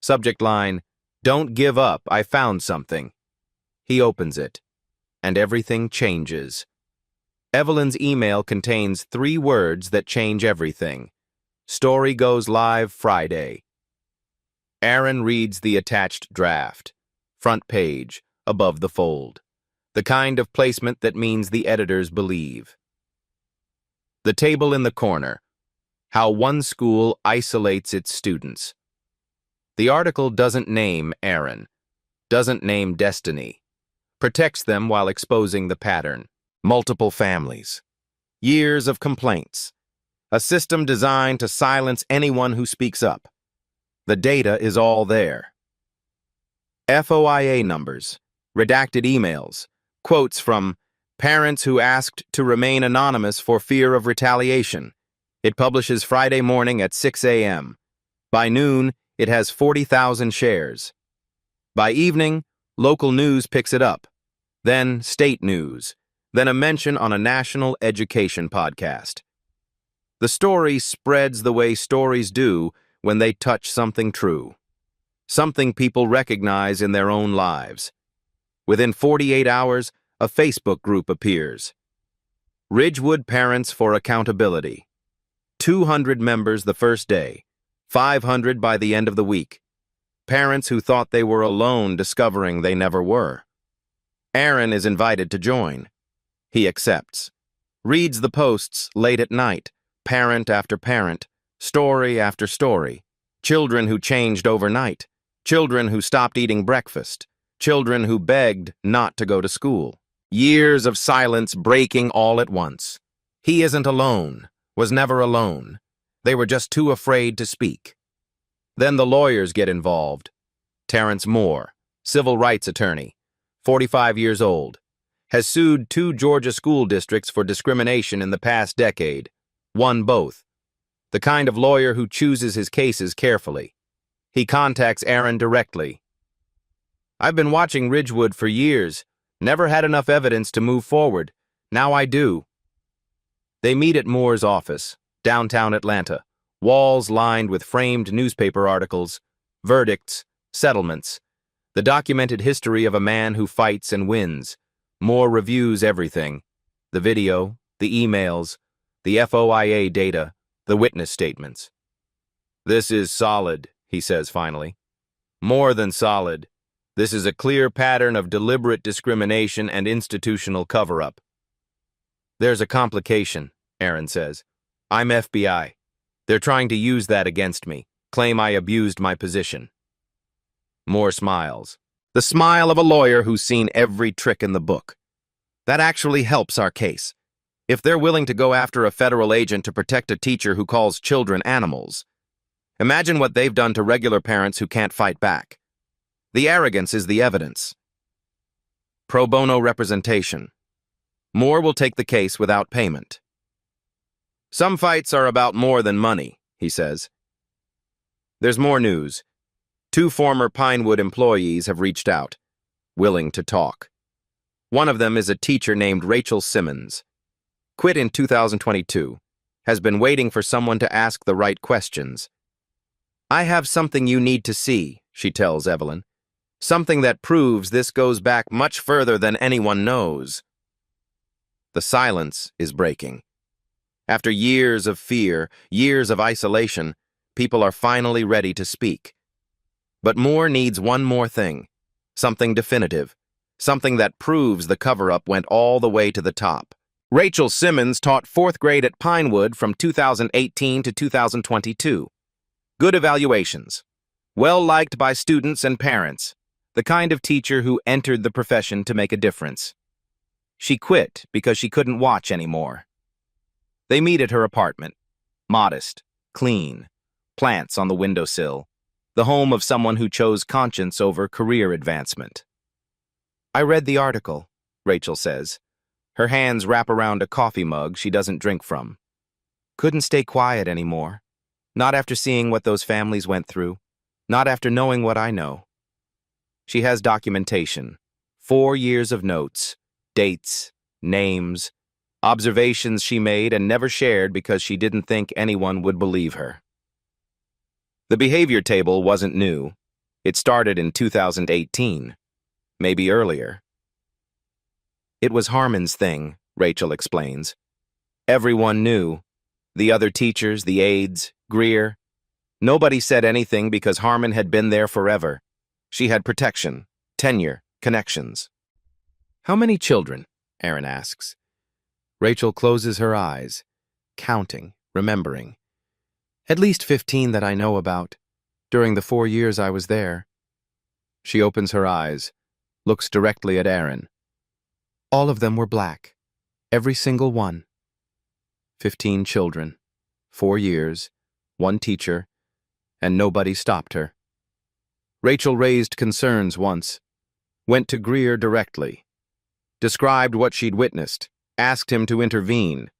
Subject line, "Don't give up, I found something." He opens it, and everything changes. Evelyn's email contains 3 words that change everything. Story goes live Friday. Aaron reads the attached draft. Front page, above the fold. The kind of placement that means the editors believe. The table in the corner. How one school isolates its students. The article doesn't name Aaron, doesn't name Destiny, protects them while exposing the pattern. Multiple families. Years of complaints. A system designed to silence anyone who speaks up. The data is all there. FOIA numbers, redacted emails, quotes from parents who asked to remain anonymous for fear of retaliation. It publishes Friday morning at 6 a.m. By noon, it has 40,000 shares. By evening, local news picks it up, then state news, then a mention on a national education podcast. The story spreads the way stories do when they touch something true, something people recognize in their own lives. Within 48 hours, a Facebook group appears. Ridgewood Parents for Accountability. 200 members the first day, 500 by the end of the week. Parents who thought they were alone discovering they never were. Aaron is invited to join. He accepts. Reads the posts late at night, parent after parent, story after story. Children who changed overnight. Children who stopped eating breakfast. Children who begged not to go to school. Years of silence breaking all at once. He isn't alone, was never alone. They were just too afraid to speak. Then the lawyers get involved. Terrence Moore, civil rights attorney, 45 years old, has sued 2 Georgia school districts for discrimination in the past decade, won both. The kind of lawyer who chooses his cases carefully. He contacts Aaron directly. I've been watching Ridgewood for years, never had enough evidence to move forward. Now I do. They meet at Moore's office, downtown Atlanta, walls lined with framed newspaper articles, verdicts, settlements, the documented history of a man who fights and wins. Moore reviews everything, the video, the emails, the FOIA data, the witness statements. This is solid, he says finally. More than solid. This is a clear pattern of deliberate discrimination and institutional cover-up. There's a complication, Aaron says. I'm FBI. They're trying to use that against me, claim I abused my position. Moore smiles. The smile of a lawyer who's seen every trick in the book. That actually helps our case. If they're willing to go after a federal agent to protect a teacher who calls children animals, imagine what they've done to regular parents who can't fight back. The arrogance is the evidence. Pro bono representation. Moore will take the case without payment. Some fights are about more than money, he says. There's more news. 2 former Pinewood employees have reached out, willing to talk. One of them is a teacher named Rachel Simmons. Quit in 2022. Has been waiting for someone to ask the right questions. I have something you need to see, she tells Evelyn. Something that proves this goes back much further than anyone knows. The silence is breaking. After years of fear, years of isolation, people are finally ready to speak. But Moore needs one more thing, something definitive, something that proves the cover-up went all the way to the top. Rachel Simmons taught 4th grade at Pinewood from 2018 to 2022. Good evaluations. Well liked by students and parents. The kind of teacher who entered the profession to make a difference. She quit because she couldn't watch anymore. They meet at her apartment. Modest, clean, plants on the windowsill. The home of someone who chose conscience over career advancement. I read the article, Rachel says. Her hands wrap around a coffee mug she doesn't drink from. Couldn't stay quiet anymore. Not after seeing what those families went through. Not after knowing what I know. She has documentation. 4 years of notes, dates, names, observations she made and never shared because she didn't think anyone would believe her. The behavior table wasn't new. It started in 2018, maybe earlier. It was Harmon's thing, Rachel explains. Everyone knew. The other teachers, the aides, Greer. Nobody said anything because Harmon had been there forever. She had protection, tenure, connections. How many children? Aaron asks. Rachel closes her eyes, counting, remembering. At least 15 that I know about, during the 4 years I was there. She opens her eyes, looks directly at Aaron. All of them were black, every single one. 15 children, 4 years, 1 teacher, and nobody stopped her. Rachel raised concerns once, went to Greer directly, described what she'd witnessed, asked him to intervene.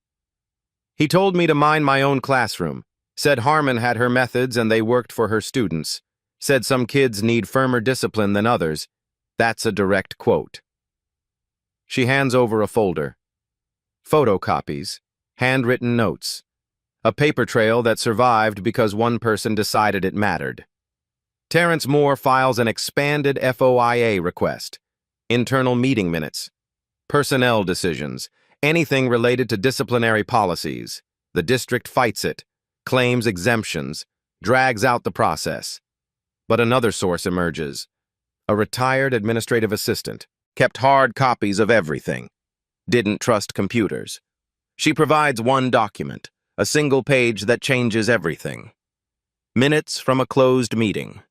He told me to mind my own classroom, said Harmon had her methods and they worked for her students, said some kids need firmer discipline than others. That's a direct quote. She hands over a folder. Photocopies, handwritten notes, a paper trail that survived because one person decided it mattered. Terrence Moore files an expanded FOIA request, internal meeting minutes, personnel decisions, anything related to disciplinary policies. The district fights it, claims exemptions, drags out the process. But another source emerges. A retired administrative assistant, kept hard copies of everything, didn't trust computers. She provides one document, a single page that changes everything. Minutes from a closed meeting.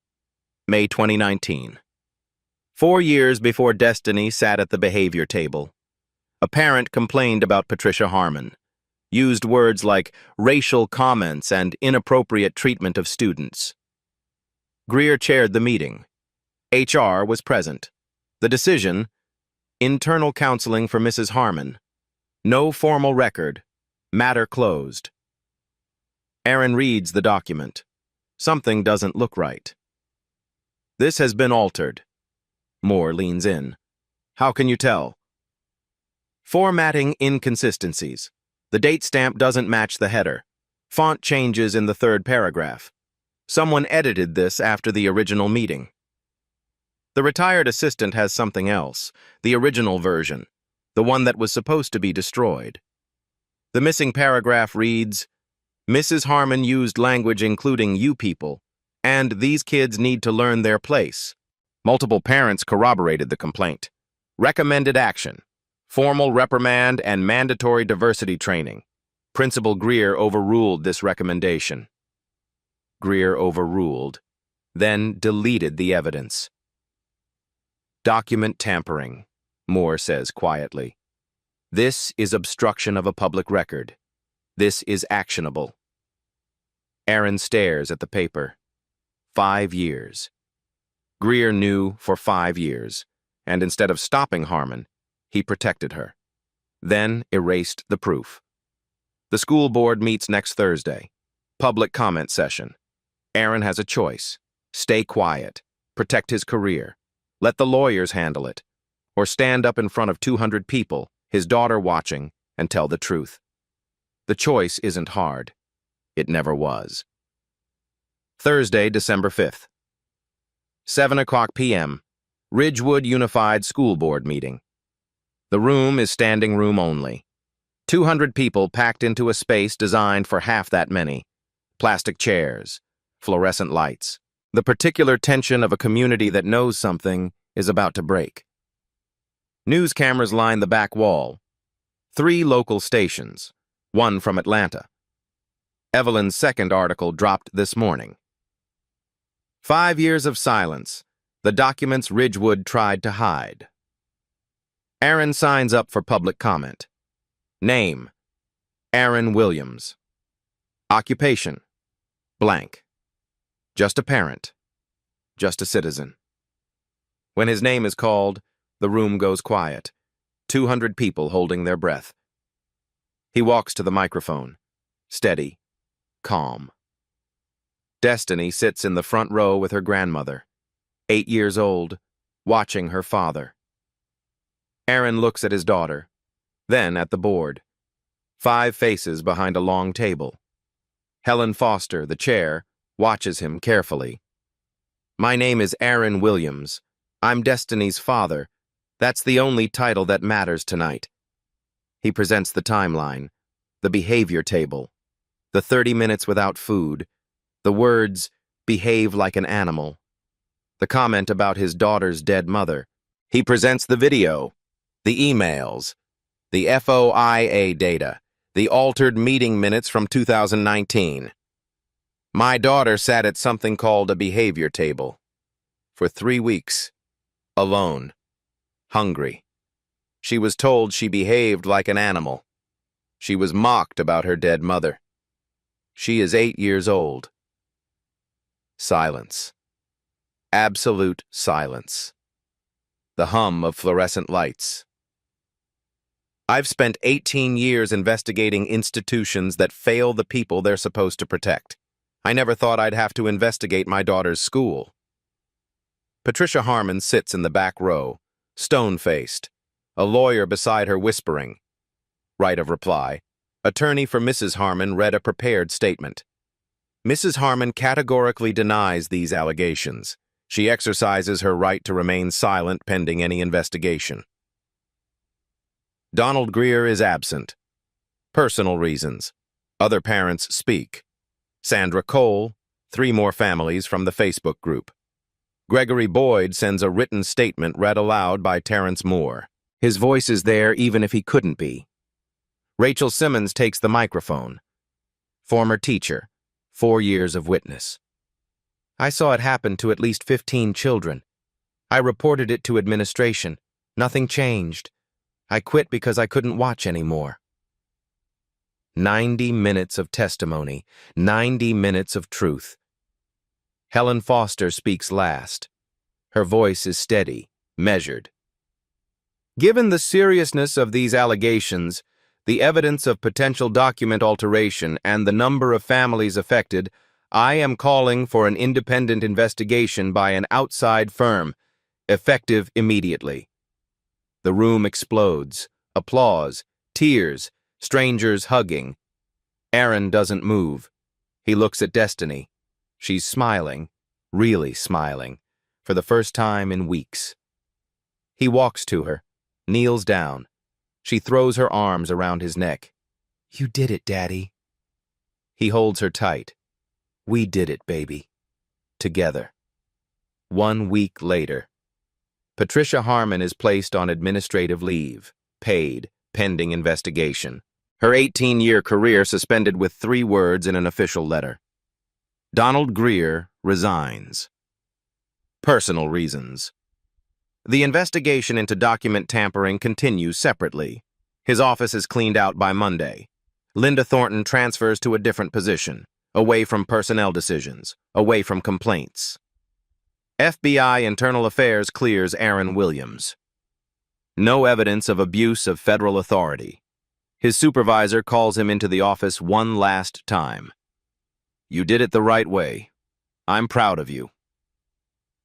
May 2019. 4 years before Destiny sat at the behavior table, a parent complained about Patricia Harmon, used words like racial comments and inappropriate treatment of students. Greer chaired the meeting. HR was present. The decision: internal counseling for Mrs. Harmon. No formal record. Matter closed. Aaron reads the document. Something doesn't look right. This has been altered. Moore leans in. How can you tell? Formatting inconsistencies. The date stamp doesn't match the header. Font changes in the third paragraph. Someone edited this after the original meeting. The retired assistant has something else, the original version, the one that was supposed to be destroyed. The missing paragraph reads, Mrs. Harmon used language including you people, and these kids need to learn their place. Multiple parents corroborated the complaint. Recommended action: formal reprimand and mandatory diversity training. Principal Greer overruled this recommendation. Greer overruled, then deleted the evidence. Document tampering, Moore says quietly. This is obstruction of a public record. This is actionable. Aaron stares at the paper. 5 years. Greer knew for 5 years, and instead of stopping Harmon, he protected her. Then erased the proof. The school board meets next Thursday. Public comment session. Aaron has a choice. Stay quiet. Protect his career. Let the lawyers handle it. Or stand up in front of 200 people, his daughter watching, and tell the truth. The choice isn't hard. It never was. Thursday, December 5th. 7:00 p.m. Ridgewood Unified School Board meeting. The room is standing room only. 200 people packed into a space designed for half that many. Plastic chairs, fluorescent lights. The particular tension of a community that knows something is about to break. News cameras line the back wall. 3 local stations, one from Atlanta. Evelyn's second article dropped this morning. 5 years of silence, the documents Ridgewood tried to hide. Aaron signs up for public comment. Name: Aaron Williams. Occupation: blank. Just a parent. Just a citizen. When his name is called, the room goes quiet. 200 people holding their breath. He walks to the microphone. Steady. Calm. Destiny sits in the front row with her grandmother, 8 years old, watching her father. Aaron looks at his daughter, then at the board. 5 faces behind a long table. Helen Foster, the chair, watches him carefully. My name is Aaron Williams. I'm Destiny's father. That's the only title that matters tonight. He presents the timeline, the behavior table, the 30 minutes without food, the words, behave like an animal, the comment about his daughter's dead mother. He presents the video, the emails, the FOIA data, the altered meeting minutes from 2019. My daughter sat at something called a behavior table for 3 weeks, alone, hungry. She was told she behaved like an animal. She was mocked about her dead mother. She is 8 years old. Silence. Absolute silence. The hum of fluorescent lights. I've spent 18 years investigating institutions that fail the people they're supposed to protect. I never thought I'd have to investigate my daughter's school. Patricia Harmon sits in the back row, stone-faced, a lawyer beside her whispering. Right of reply. Attorney for Mrs. Harmon read a prepared statement. Mrs. Harmon categorically denies these allegations. She exercises her right to remain silent pending any investigation. Donald Greer is absent. Personal reasons. Other parents speak. Sandra Cole, 3 more families from the Facebook group. Gregory Boyd sends a written statement read aloud by Terrence Moore. His voice is there even if he couldn't be. Rachel Simmons takes the microphone. Former teacher, 4 years of witness. I saw it happen to at least 15 children. I reported it to administration. Nothing changed. I quit because I couldn't watch anymore. 90 minutes of testimony, 90 minutes of truth. Helen Foster speaks last. Her voice is steady, measured. Given the seriousness of these allegations, the evidence of potential document alteration, and the number of families affected, I am calling for an independent investigation by an outside firm, effective immediately. The room explodes. Applause, tears, strangers hugging. Aaron doesn't move. He looks at Destiny. She's smiling, really smiling, for the first time in weeks. He walks to her, kneels down. She throws her arms around his neck. You did it, Daddy. He holds her tight. We did it, baby. Together. 1 week later. Patricia Harmon is placed on administrative leave, paid, pending investigation. Her 18-year career suspended with 3 words in an official letter. Donald Greer resigns. Personal reasons. The investigation into document tampering continues separately. His office is cleaned out by Monday. Linda Thornton transfers to a different position, away from personnel decisions, away from complaints. FBI Internal Affairs clears Aaron Williams. No evidence of abuse of federal authority. His supervisor calls him into the office one last time. You did it the right way. I'm proud of you.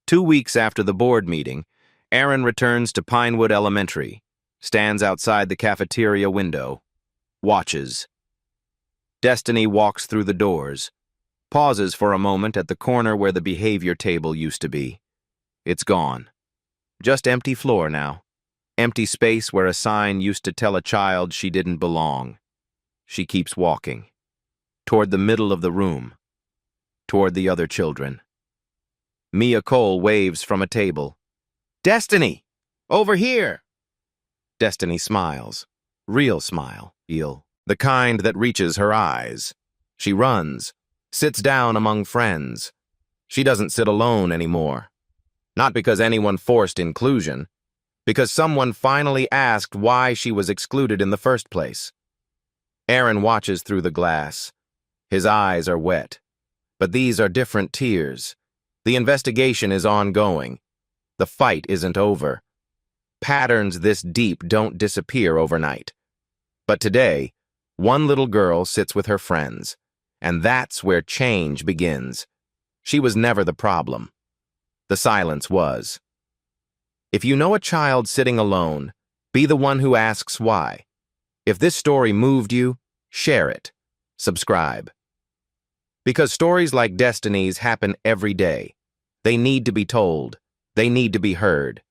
2 weeks after the board meeting, Aaron returns to Pinewood Elementary, stands outside the cafeteria window, watches. Destiny walks through the doors, pauses for a moment at the corner where the behavior table used to be. It's gone. Just empty floor now. Empty space where a sign used to tell a child she didn't belong. She keeps walking. Toward the middle of the room. Toward the other children. Mia Cole waves from a table. Destiny! Over here! Destiny smiles. Real smile, the kind that reaches her eyes. She runs. Sits down among friends. She doesn't sit alone anymore. Not because anyone forced inclusion, because someone finally asked why she was excluded in the first place. Aaron watches through the glass. His eyes are wet. But these are different tears. The investigation is ongoing. The fight isn't over. Patterns this deep don't disappear overnight. But today, one little girl sits with her friends. And that's where change begins. She was never the problem. The silence was. If you know a child sitting alone, be the one who asks why. If this story moved you, share it. Subscribe. Because stories like Destiny's happen every day. They need to be told. They need to be heard.